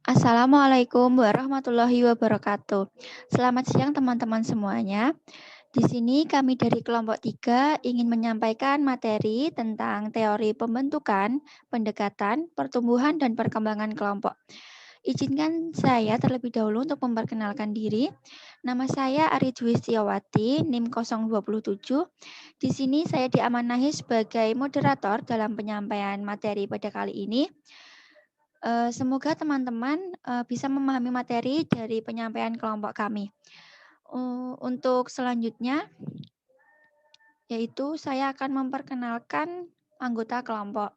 Assalamualaikum warahmatullahi wabarakatuh. Selamat siang teman-teman semuanya. Di sini kami dari kelompok 3 ingin menyampaikan materi tentang teori pembentukan, pendekatan, pertumbuhan, dan perkembangan kelompok. Izinkan saya terlebih dahulu untuk memperkenalkan diri. Nama saya Ari Dwi Setiawati, NIM 027. Di sini saya diamanahi sebagai moderator dalam penyampaian materi pada kali ini. Semoga teman-teman bisa memahami materi dari penyampaian kelompok kami. Untuk selanjutnya, yaitu saya akan memperkenalkan anggota kelompok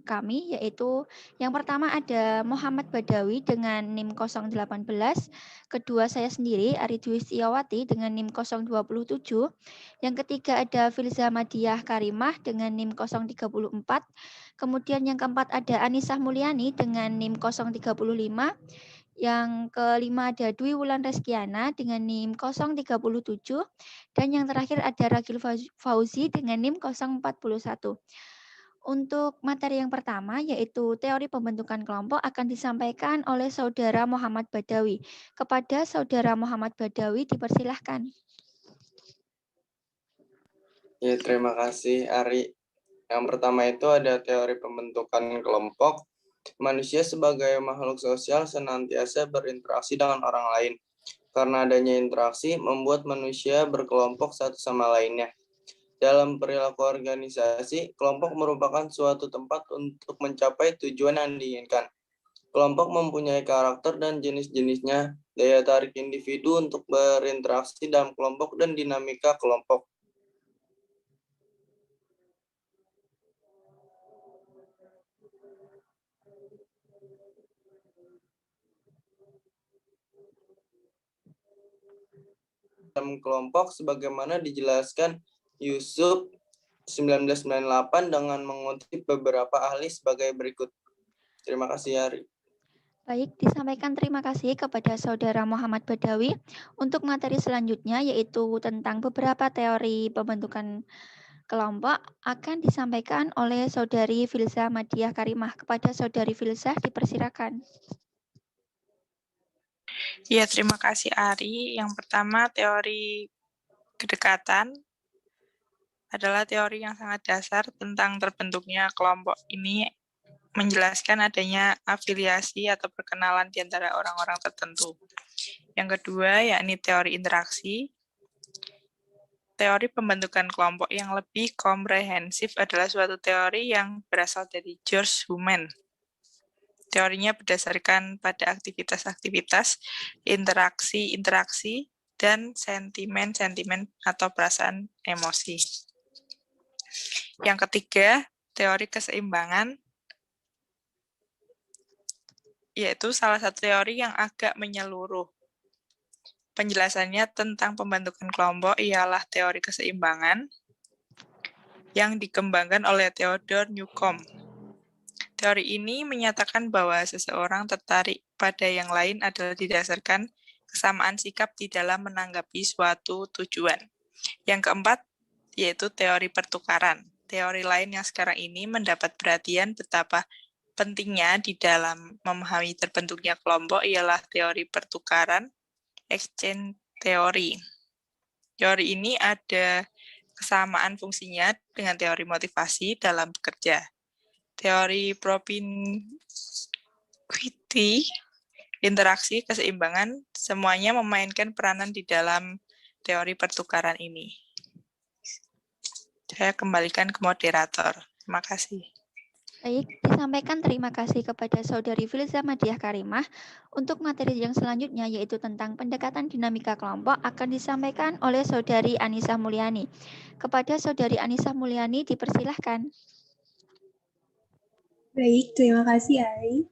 kami, yaitu yang pertama ada Muhammad Badawi dengan NIM 018, kedua saya sendiri Ari Dwi Setiawati dengan NIM 027, yang ketiga ada Filza Madiah Karimah dengan NIM 034, kemudian yang keempat ada Anisah Mulyani dengan NIM 035, yang kelima ada Dwi Wulan Reskiana dengan NIM 037, dan yang terakhir ada Ragil Fauzi dengan NIM 041. Untuk materi yang pertama, yaitu teori pembentukan kelompok, akan disampaikan oleh Saudara Muhammad Badawi. Kepada Saudara Muhammad Badawi, dipersilahkan. Ya, terima kasih, Ari. Yang pertama itu ada teori pembentukan kelompok. Manusia sebagai makhluk sosial senantiasa berinteraksi dengan orang lain. Karena adanya interaksi, membuat manusia berkelompok satu sama lainnya. Dalam perilaku organisasi, kelompok merupakan suatu tempat untuk mencapai tujuan yang diinginkan. Kelompok mempunyai karakter dan jenis-jenisnya, daya tarik individu untuk berinteraksi dalam kelompok, dan dinamika kelompok. Dalam kelompok sebagaimana dijelaskan Yusuf 1998 dengan mengutip beberapa ahli sebagai berikut. Terima kasih, Ari. Baik, disampaikan terima kasih kepada Saudara Muhammad Badawi. Untuk materi selanjutnya, yaitu tentang beberapa teori pembentukan kelompok, akan disampaikan oleh Saudari Filza Madiah Karimah. Kepada Saudari Filza, dipersilakan. Ya, terima kasih Ari. Yang pertama, teori kedekatan adalah teori yang sangat dasar tentang terbentuknya kelompok ini, menjelaskan adanya afiliasi atau perkenalan di antara orang-orang tertentu. Yang kedua, yakni teori interaksi. Teori pembentukan kelompok yang lebih komprehensif adalah suatu teori yang berasal dari George Human. Teorinya berdasarkan pada aktivitas-aktivitas, interaksi-interaksi, dan sentimen-sentimen atau perasaan emosi. Yang ketiga, teori keseimbangan, yaitu salah satu teori yang agak menyeluruh. Penjelasannya tentang pembentukan kelompok ialah teori keseimbangan yang dikembangkan oleh Theodore Newcomb. Teori ini menyatakan bahwa seseorang tertarik pada yang lain adalah didasarkan kesamaan sikap di dalam menanggapi suatu tujuan. Yang keempat, yaitu teori pertukaran. Teori lain yang sekarang ini mendapat perhatian betapa pentingnya di dalam memahami terbentuknya kelompok ialah teori pertukaran, exchange theory. Teori ini ada kesamaan fungsinya dengan teori motivasi dalam bekerja. Teori propinquity, interaksi, keseimbangan, semuanya memainkan peranan di dalam teori pertukaran ini. Saya kembalikan ke moderator. Terima kasih. Baik, disampaikan terima kasih kepada Saudari Filza Madiah Karimah. Untuk materi yang selanjutnya, yaitu tentang pendekatan dinamika kelompok, akan disampaikan oleh Saudari Anisah Mulyani. Kepada Saudari Anisah Mulyani, dipersilahkan. Baik, terima kasih Ari.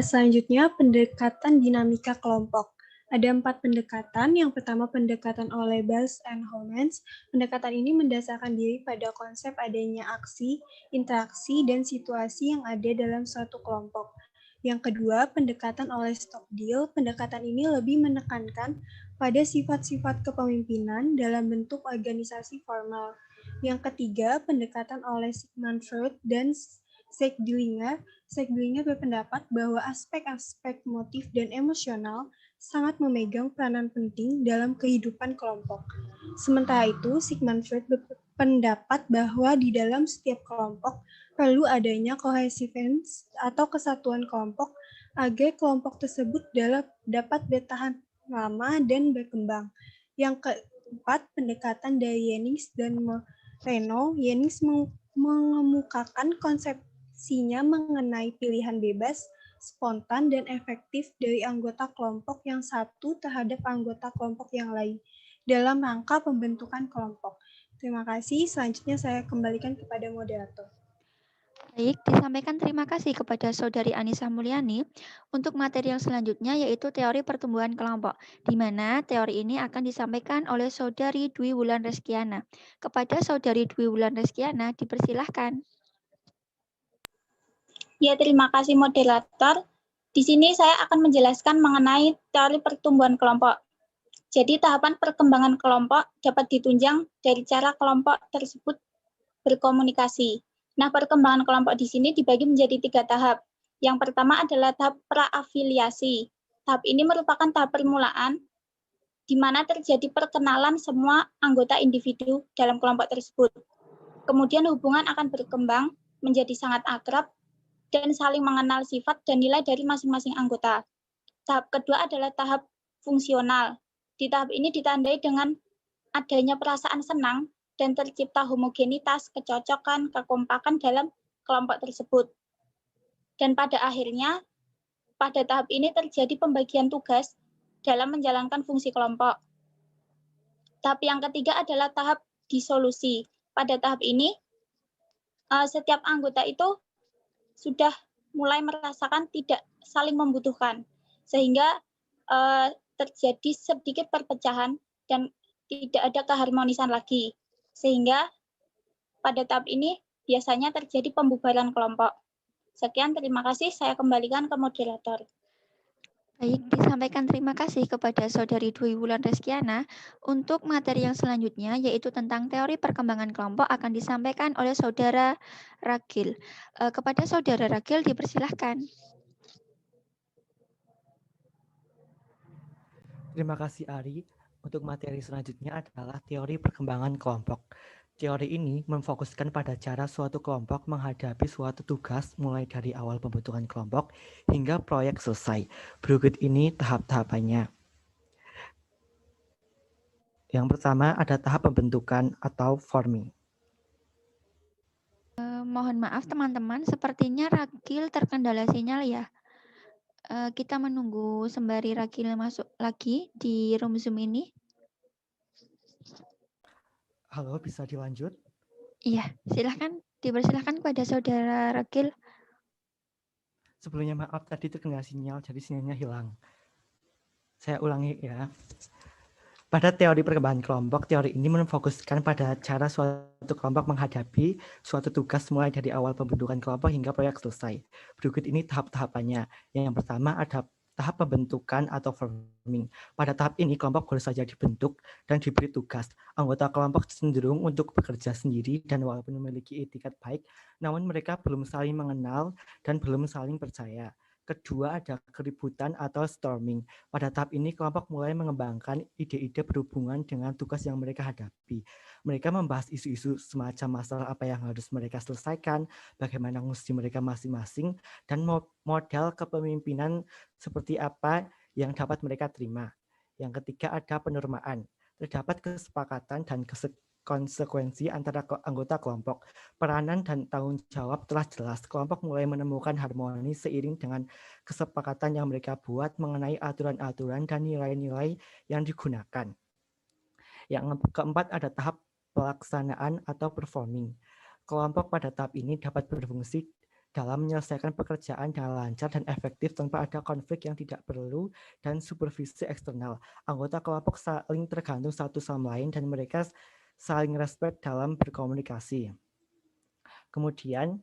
Selanjutnya, pendekatan dinamika kelompok. Ada 4 pendekatan. Yang pertama, pendekatan oleh Bales and Homans. Pendekatan ini mendasarkan diri pada konsep adanya aksi, interaksi, dan situasi yang ada dalam suatu kelompok. Yang kedua, pendekatan oleh Stockdale. Pendekatan ini lebih menekankan pada sifat-sifat kepemimpinan dalam bentuk organisasi formal. Yang ketiga, pendekatan oleh Sigmund Freud dan Sekdilinger berpendapat bahwa aspek-aspek motif dan emosional sangat memegang peranan penting dalam kehidupan kelompok. Sementara itu, Sigmund Freud berpendapat bahwa di dalam setiap kelompok perlu adanya cohesiveness atau kesatuan kelompok agar kelompok tersebut dapat bertahan lama dan berkembang. Yang keempat, pendekatan dari Jennings dan Moreno. Jennings mengemukakan konsepsinya mengenai pilihan bebas, spontan, dan efektif dari anggota kelompok yang satu terhadap anggota kelompok yang lain dalam rangka pembentukan kelompok. Terima kasih. Selanjutnya saya kembalikan kepada moderator. Baik, disampaikan terima kasih kepada Saudari Anissa Mulyani untuk materi yang selanjutnya yaitu teori pertumbuhan kelompok, di mana teori ini akan disampaikan oleh Saudari Dwi Wulan Reskiana. Kepada Saudari Dwi Wulan Reskiana, dipersilahkan. Ya, terima kasih moderator. Di sini saya akan menjelaskan mengenai teori pertumbuhan kelompok. Jadi, tahapan perkembangan kelompok dapat ditunjang dari cara kelompok tersebut berkomunikasi. Nah, perkembangan kelompok di sini dibagi menjadi 3 tahap. Yang pertama adalah tahap praafiliasi. Tahap ini merupakan tahap permulaan di mana terjadi perkenalan semua anggota individu dalam kelompok tersebut. Kemudian hubungan akan berkembang menjadi sangat akrab dan saling mengenal sifat dan nilai dari masing-masing anggota. Tahap kedua adalah tahap fungsional. Di tahap ini ditandai dengan adanya perasaan senang dan tercipta homogenitas, kecocokan, kekompakan dalam kelompok tersebut. Dan pada akhirnya, pada tahap ini terjadi pembagian tugas dalam menjalankan fungsi kelompok. Tahap yang ketiga adalah tahap disolusi. Pada tahap ini, setiap anggota itu sudah mulai merasakan tidak saling membutuhkan, sehingga terjadi sedikit perpecahan dan tidak ada keharmonisan lagi. Sehingga pada tahap ini biasanya terjadi pembubaran kelompok. Sekian, terima kasih. Saya kembalikan ke moderator. Baik, disampaikan terima kasih kepada Saudari Dwi Wulan Reskiana. Untuk materi yang selanjutnya, yaitu tentang teori perkembangan kelompok, akan disampaikan oleh Saudara Ragil. Kepada Saudara Ragil, dipersilahkan. Terima kasih Ari. Untuk materi selanjutnya adalah teori perkembangan kelompok. Teori ini memfokuskan pada cara suatu kelompok menghadapi suatu tugas mulai dari awal pembentukan kelompok hingga proyek selesai. Berikut ini tahap-tahapannya. Yang pertama ada tahap pembentukan atau forming. Mohon maaf teman-teman, sepertinya Ragil terkendala sinyal ya. Kita menunggu sembari Ragil masuk lagi di room Zoom ini. Halo, bisa dilanjut? Iya, silahkan. Dipersilahkan kepada Saudara Ragil. Sebelumnya maaf, tadi terkendala sinyal, jadi sinyalnya hilang. Saya ulangi ya. Pada teori perkembangan kelompok, teori ini memfokuskan pada cara suatu kelompok menghadapi suatu tugas mulai dari awal pembentukan kelompok hingga proyek selesai. Berikut ini tahap-tahapannya. Yang pertama ada tahap pembentukan atau forming. Pada tahap ini kelompok baru saja dibentuk dan diberi tugas. Anggota kelompok cenderung untuk bekerja sendiri dan walaupun memiliki etikat baik, namun mereka belum saling mengenal dan belum saling percaya. Kedua ada keributan atau storming. Pada tahap ini kelompok mulai mengembangkan ide-ide berhubungan dengan tugas yang mereka hadapi. Mereka membahas isu-isu semacam masalah apa yang harus mereka selesaikan, bagaimana misi mereka masing-masing, dan model kepemimpinan seperti apa yang dapat mereka terima. Yang ketiga ada penormaan. Terdapat kesepakatan dan konsekuensi antara anggota kelompok. Peranan dan tanggung jawab telah jelas. Kelompok mulai menemukan harmoni seiring dengan kesepakatan yang mereka buat mengenai aturan-aturan dan nilai-nilai yang digunakan. Yang keempat ada tahap pelaksanaan atau performing. Kelompok pada tahap ini dapat berfungsi dalam menyelesaikan pekerjaan dengan lancar dan efektif tanpa ada konflik yang tidak perlu dan supervisi eksternal. Anggota kelompok saling tergantung satu sama lain dan mereka saling respect dalam berkomunikasi. Kemudian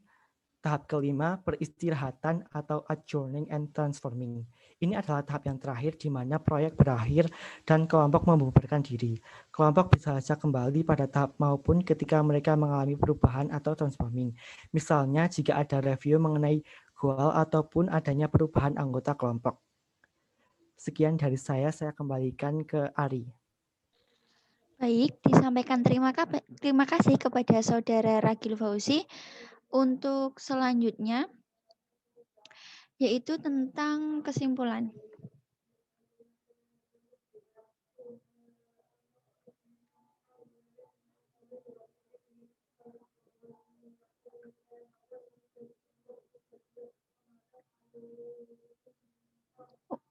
Tahap kelima, peristirahatan atau adjourning and transforming. Ini adalah tahap yang terakhir di mana proyek berakhir dan kelompok membubarkan diri. Kelompok bisa saja kembali pada tahap maupun ketika mereka mengalami perubahan atau transforming. Misalnya jika ada review mengenai goal ataupun adanya perubahan anggota kelompok. Sekian dari saya kembalikan ke Ari. Baik, disampaikan terima kasih kepada Saudara Ragil Fauzi. Untuk selanjutnya, yaitu tentang kesimpulan.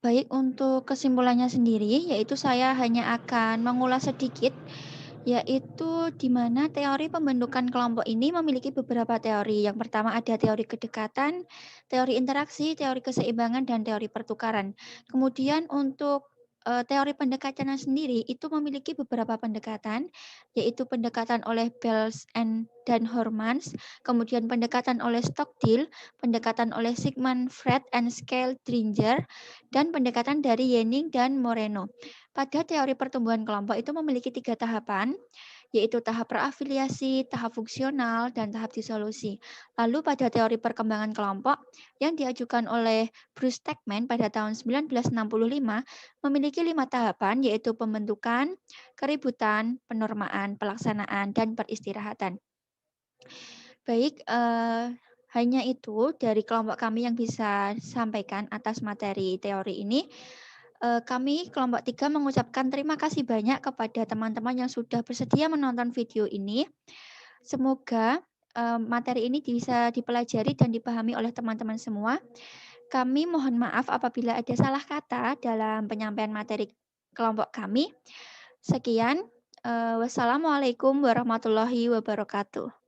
Baik, untuk kesimpulannya sendiri, yaitu saya hanya akan mengulas sedikit, yaitu di mana teori pembentukan kelompok ini memiliki beberapa teori. Yang pertama ada teori kedekatan, teori interaksi, teori keseimbangan, dan teori pertukaran. Kemudian untuk teori pendekatan sendiri itu memiliki beberapa pendekatan, yaitu pendekatan oleh Bells dan Hormans, kemudian pendekatan oleh Stockdale, pendekatan oleh Sigmund Freud and Scale-Dringer, dan pendekatan dari Yenning dan Moreno. Pada teori pertumbuhan kelompok itu memiliki 3 tahapan, yaitu tahap praafiliasi, tahap fungsional, dan tahap disolusi. Lalu pada teori perkembangan kelompok yang diajukan oleh Bruce Stegman pada tahun 1965 memiliki 5 tahapan, yaitu pembentukan, keributan, penormaan, pelaksanaan, dan peristirahatan. Baik, hanya itu dari kelompok kami yang bisa sampaikan atas materi teori ini. Kami kelompok 3 mengucapkan terima kasih banyak kepada teman-teman yang sudah bersedia menonton video ini. Semoga materi ini bisa dipelajari dan dipahami oleh teman-teman semua. Kami mohon maaf apabila ada salah kata dalam penyampaian materi kelompok kami. Sekian, wassalamualaikum warahmatullahi wabarakatuh.